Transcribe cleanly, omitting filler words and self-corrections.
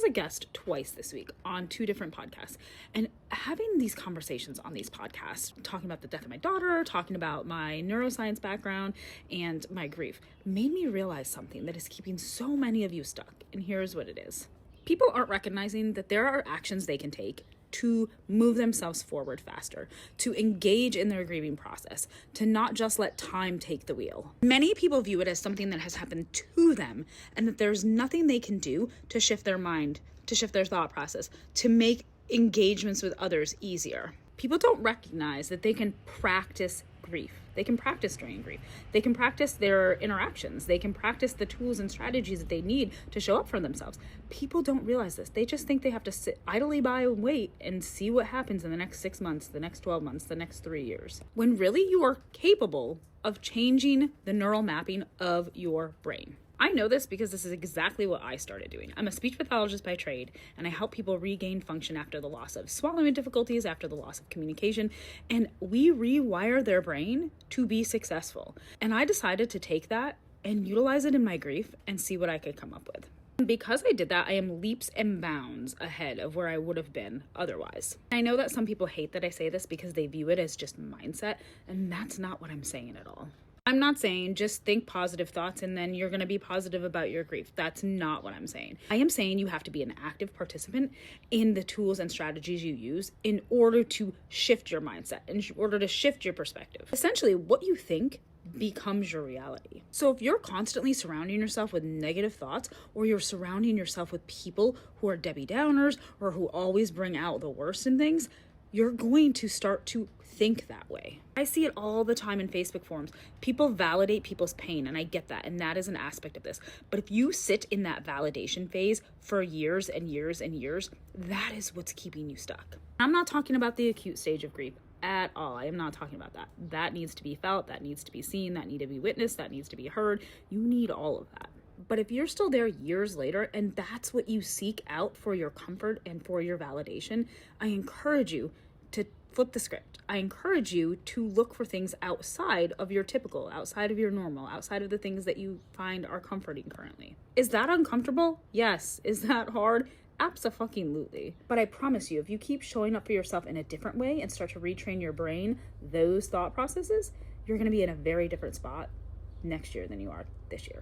was a guest twice this week on 2 different podcasts, and having these conversations on these podcasts, talking about the death of my daughter, talking about my neuroscience background and my grief, made me realize something that is keeping so many of you stuck. And here's what it is. People aren't recognizing that there are actions they can take to move themselves forward faster, to engage in their grieving process, to not just let time take the wheel. Many people view it as something that has happened to them and that there's nothing they can do to shift their mind, to shift their thought process, to make engagements with others easier. People don't recognize that they can practice grief. They can practice during grief. They can practice their interactions. They can practice the tools and strategies that they need to show up for themselves. People don't realize this. They just think they have to sit idly by and wait and see what happens in the next 6 months, the next 12 months, the next 3 years. When really you are capable of changing the neural mapping of your brain. I know this because this is exactly what I started doing. I'm a speech pathologist by trade, and I help people regain function after the loss of swallowing difficulties, after the loss of communication, and we rewire their brain to be successful. And I decided to take that and utilize it in my grief and see what I could come up with. And because I did that, I am leaps and bounds ahead of where I would have been otherwise. I know that some people hate that I say this because they view it as just mindset, and that's not what I'm saying at all. I'm not saying just think positive thoughts and then you're going to be positive about your grief. That's not what I'm saying. I am saying you have to be an active participant in the tools and strategies you use in order to shift your mindset, in order to shift your perspective. Essentially, what you think becomes your reality. So if you're constantly surrounding yourself with negative thoughts, or you're surrounding yourself with people who are Debbie Downers or who always bring out the worst in things, you're going to start to think that way. I see it all the time in Facebook forums. People validate people's pain, and I get that, and that is an aspect of this. But if you sit in that validation phase for years and years and years, that is what's keeping you stuck. I'm not talking about the acute stage of grief at all. I am not talking about that. That needs to be felt, that needs to be seen, that needs to be witnessed, that needs to be heard. You need all of that. But if you're still there years later and that's what you seek out for your comfort and for your validation, I encourage you to flip the script. I encourage you to look for things outside of your typical, outside of your normal, outside of the things that you find are comforting currently. Is that uncomfortable? Yes. Is that hard? Abso-fucking-lutely. But I promise you, if you keep showing up for yourself in a different way and start to retrain your brain, those thought processes, you're going to be in a very different spot next year than you are this year.